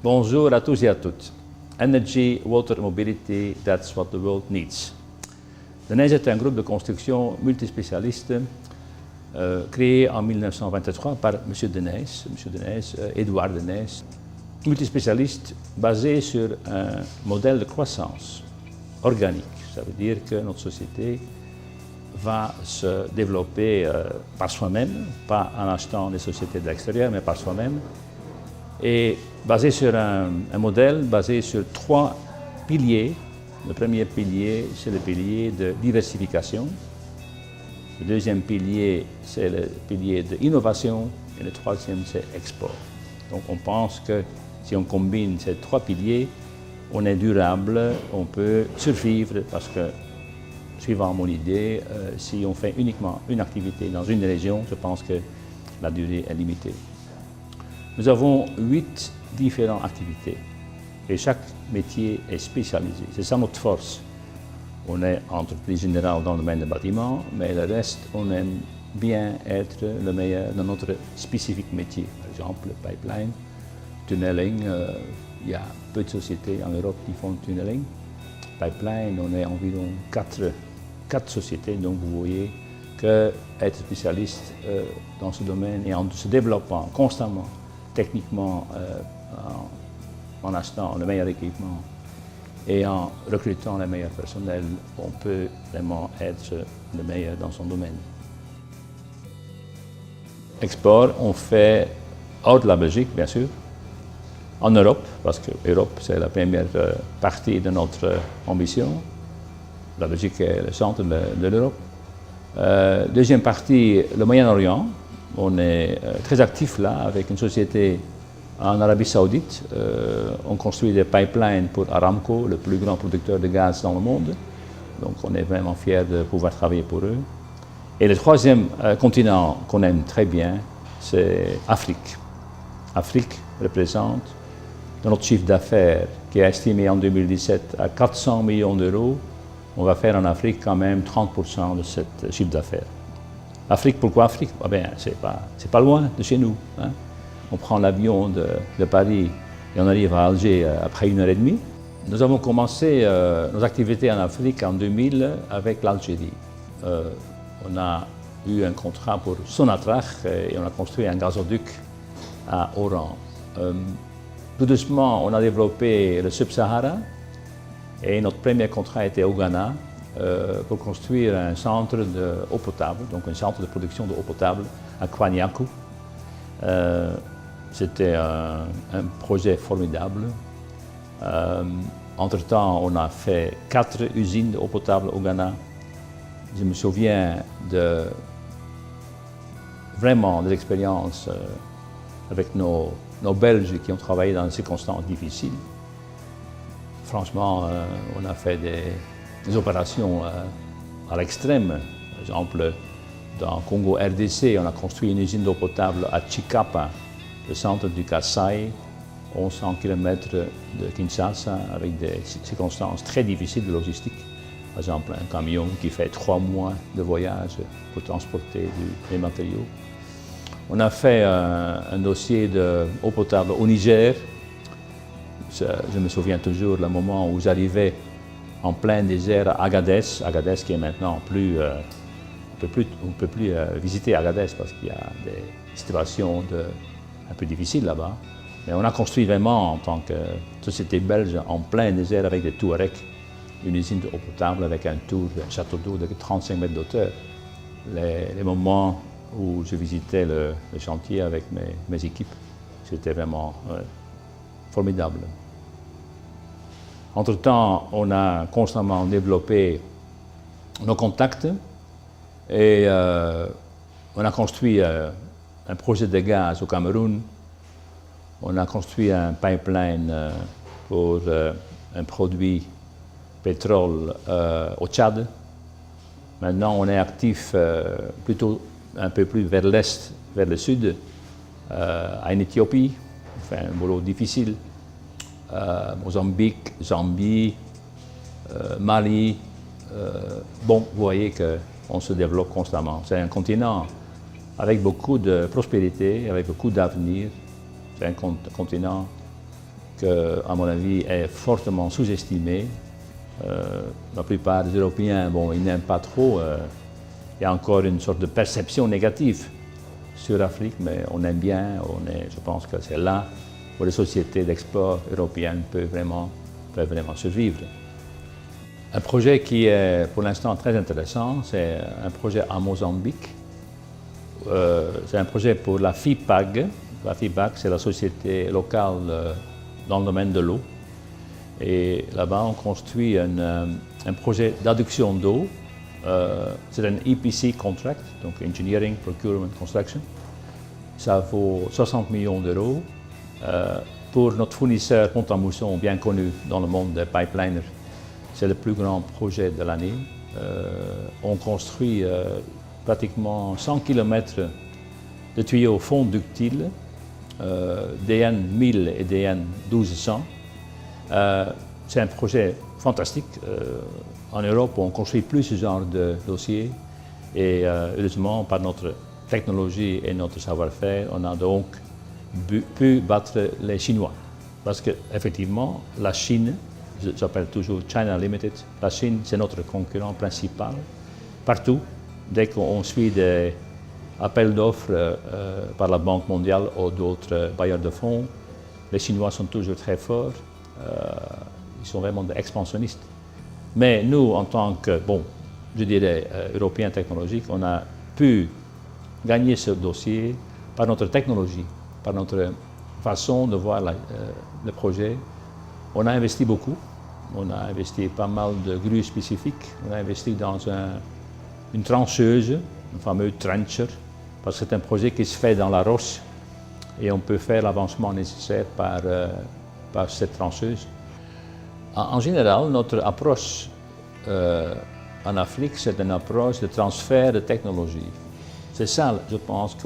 Bonjour à tous et à toutes. Energy, water, mobility, that's what the world needs. De Nijs est un groupe de construction multispécialiste créé en 1923 par M. De Nijs, Édouard De Nijs, multispécialiste basé sur un modèle de croissance organique. Ça veut dire que notre société va se développer par soi-même, pas en achetant des sociétés de l'extérieur, mais par soi-même, et basé sur un modèle basé sur 3 piliers. Le premier pilier, c'est le pilier de diversification. Le deuxième pilier, c'est le pilier d'innovation. Et le troisième, c'est export. Donc on pense que si on combine ces 3 piliers, on est durable, on peut survivre parce que, suivant mon idée, si on fait uniquement une activité dans une région, je pense que la durée est limitée. Nous avons 8 différentes activités et chaque métier est spécialisé. C'est ça notre force. On est entreprise générale dans le domaine des bâtiments, mais le reste, on aime bien être le meilleur dans notre spécifique métier. Par exemple, le pipeline, tunneling, il y a peu de sociétés en Europe qui font le tunneling. Pipeline, on est environ 4 sociétés, donc vous voyez qu'être spécialiste dans ce domaine et en se développant constamment, techniquement, en achetant le meilleur équipement et en recrutant le meilleur personnel, on peut vraiment être le meilleur dans son domaine. Export, on fait hors de la Belgique, bien sûr, en Europe, parce que l'Europe, c'est la première partie de notre ambition. La Belgique est le centre de l'Europe. Deuxième partie, le Moyen-Orient. On est très actif là avec une société en Arabie Saoudite. On construit des pipelines pour Aramco, le plus grand producteur de gaz dans le monde. Donc on est vraiment fiers de pouvoir travailler pour eux. Et le troisième continent qu'on aime très bien, c'est l'Afrique. L'Afrique représente, dans notre chiffre d'affaires qui est estimé en 2017 à 400 millions d'euros, on va faire en Afrique quand même 30% de ce chiffre d'affaires. Afrique, pourquoi Afrique? Ah ben, c'est pas loin de chez nous. Hein. On prend l'avion de Paris et on arrive à Alger après 1h30. Nous avons commencé nos activités en Afrique en 2000 avec l'Algérie. On a eu un contrat pour Sonatrach et on a construit un gazoduc à Oran. Tout doucement, on a développé le Sub-Sahara et notre premier contrat était au Ghana pour construire un centre d'eau potable, donc un centre de production d'eau potable à Kwaniakou. C'était un projet formidable. Entre-temps, on a fait 4 usines d'eau potable au Ghana. Je me souviens vraiment de l'expérience avec nos Belges qui ont travaillé dans des circonstances difficiles. Franchement, on a fait des opérations à l'extrême. Par exemple, dans Congo RDC, on a construit une usine d'eau potable à Chikapa, le centre du Kasaï, 1100 km de Kinshasa, avec des circonstances très difficiles de logistique. Par exemple, un camion qui fait 3 mois de voyage pour transporter des matériaux. On a fait un dossier d'eau potable au Niger. Je me souviens toujours le moment où j'arrivais en plein désert à Agadez qui est maintenant plus, on ne peut plus visiter Agadez parce qu'il y a des situations un peu difficiles là-bas. Mais on a construit vraiment en tant que société belge en plein désert avec des Touaregs, une usine d'eau potable avec un château d'eau de 35 mètres d'auteur. Les moments où je visitais le chantier avec mes équipes, c'était vraiment formidable. Entre-temps, on a constamment développé nos contacts et on a construit un projet de gaz au Cameroun. On a construit un pipeline pour un produit pétrole au Tchad. Maintenant, on est actif plutôt un peu plus vers l'est, vers le sud, en Éthiopie. On fait un boulot difficile. Mozambique, Zambie, Mali. Bon, vous voyez qu'on se développe constamment. C'est un continent avec beaucoup de prospérité, avec beaucoup d'avenir. C'est un continent à mon avis, est fortement sous-estimé. La plupart des Européens, bon, ils n'aiment pas trop. Il y a encore une sorte de perception négative sur l'Afrique, mais on aime bien. Je pense que c'est là où les sociétés d'export européennes peuvent vraiment survivre. Un projet qui est pour l'instant très intéressant, c'est un projet à Mozambique. C'est un projet pour la FIPAG. La FIPAG, c'est la société locale dans le domaine de l'eau. Et là-bas, on construit un projet d'adduction d'eau. C'est un EPC contract, donc Engineering, Procurement, Construction. Ça vaut 60 millions d'euros. Pour notre fournisseur Pont-à-Mousson, bien connu dans le monde des pipeliners, c'est le plus grand projet de l'année. On construit pratiquement 100 km de tuyaux fonds ductiles, DN 1000 et DN 1200. C'est un projet fantastique. En Europe, on ne construit plus ce genre de dossier et heureusement, par notre technologie et notre savoir-faire, on a donc pu battre les Chinois. Parce qu'effectivement, la Chine, j'appelle toujours China Limited, la Chine, c'est notre concurrent principal partout. Dès qu'on suit des appels d'offres par la Banque mondiale ou d'autres bailleurs de fonds, les Chinois sont toujours très forts. Ils sont vraiment expansionnistes. Mais nous, en tant que, bon, je dirais, Européens technologiques, on a pu gagner ce dossier par notre technologie, par notre façon de voir le projet. On a investi beaucoup. On a investi pas mal de grues spécifiques. On a investi dans une trancheuse, un fameux trencher, parce que c'est un projet qui se fait dans la roche et on peut faire l'avancement nécessaire par cette trancheuse. En général, notre approche en Afrique, c'est une approche de transfert de technologie. C'est ça, je pense,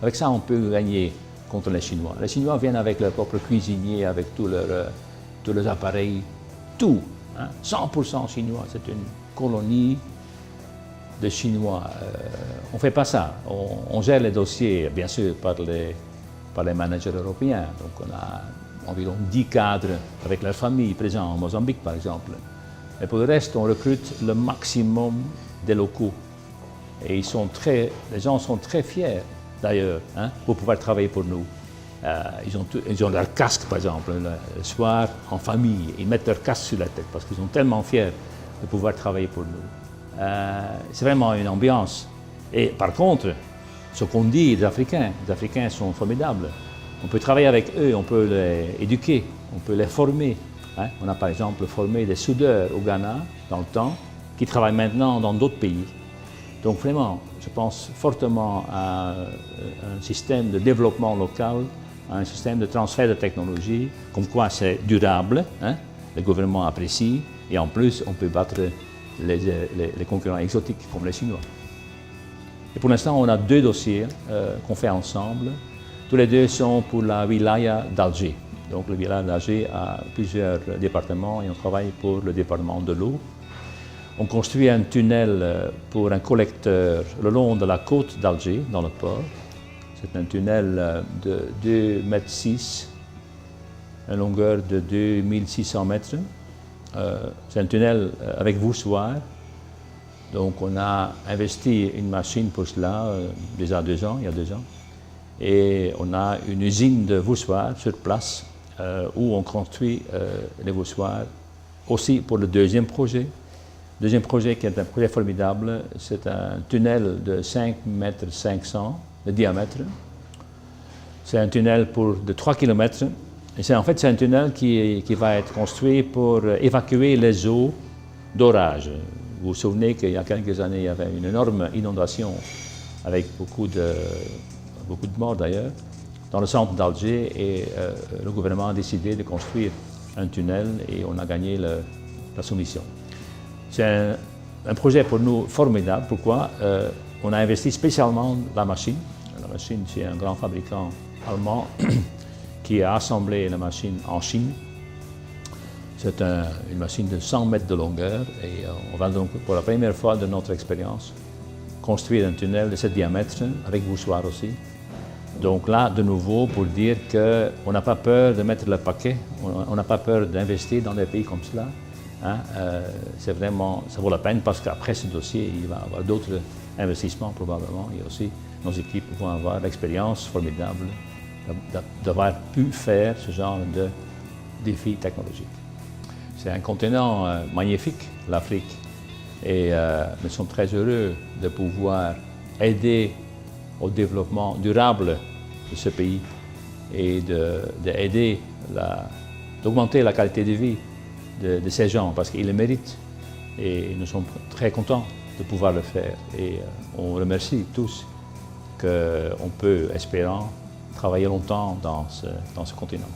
avec ça, on peut gagner contre les Chinois. Les Chinois viennent avec leur propre cuisinier, avec tous leurs appareils, tout, hein, 100% chinois. C'est une colonie de Chinois. On ne fait pas ça. On gère les dossiers, bien sûr, par les managers européens. Donc on a environ 10 cadres avec leur famille présents en Mozambique, par exemple. Mais pour le reste, on recrute le maximum des locaux. Et les gens sont très fiers, d'ailleurs, hein, pour pouvoir travailler pour nous. Ils ont leur casque, par exemple, le soir, en famille. Ils mettent leur casque sur la tête parce qu'ils sont tellement fiers de pouvoir travailler pour nous. C'est vraiment une ambiance. Et par contre, ce qu'on dit les Africains sont formidables. On peut travailler avec eux, on peut les éduquer, on peut les former. Hein. On a par exemple formé des soudeurs au Ghana dans le temps, qui travaillent maintenant dans d'autres pays. Donc vraiment, je pense fortement à un système de développement local, à un système de transfert de technologie, comme quoi c'est durable, hein, le gouvernement apprécie, et en plus on peut battre les concurrents exotiques comme les Chinois. Et pour l'instant, on a 2 dossiers qu'on fait ensemble. Tous les 2 sont pour la wilaya d'Alger. Donc le wilaya d'Alger a plusieurs départements et on travaille pour le département de l'eau. On construit un tunnel pour un collecteur le long de la côte d'Alger, dans le port. C'est un tunnel de 2,6 m, une longueur de 2600 mètres. C'est un tunnel avec voussoir. Donc on a investi une machine pour cela déjà il y a 2 ans. Et on a une usine de voussoirs sur place où on construit les voussoirs aussi pour le deuxième projet. Le deuxième projet qui est un projet formidable, c'est un tunnel de 5,5 m de diamètre. C'est un tunnel de 3 km. Et en fait, c'est un tunnel qui va être construit pour évacuer les eaux d'orage. Vous vous souvenez qu'il y a quelques années, il y avait une énorme inondation avec beaucoup de morts d'ailleurs, dans le centre d'Alger et le gouvernement a décidé de construire un tunnel et on a gagné la soumission. C'est un projet pour nous formidable. Pourquoi? On a investi spécialement la machine. La machine, c'est un grand fabricant allemand qui a assemblé la machine en Chine. C'est une machine de 100 mètres de longueur et on va donc, pour la première fois de notre expérience, construire un tunnel de ce diamètre, avec voussoir aussi, Donc là, de nouveau, pour dire qu'on n'a pas peur de mettre le paquet, on n'a pas peur d'investir dans des pays comme cela. Hein, c'est vraiment, ça vaut la peine parce qu'après ce dossier, il va y avoir d'autres investissements probablement. Et aussi, nos équipes vont avoir l'expérience formidable d'avoir pu faire ce genre de défis technologiques. C'est un continent magnifique, l'Afrique, et nous sommes très heureux de pouvoir aider au développement durable de ce pays et d'aider d'augmenter la qualité de vie de ces gens parce qu'ils le méritent et nous sommes très contents de pouvoir le faire et on remercie tous qu'on peut, espérant, travailler longtemps dans ce continent.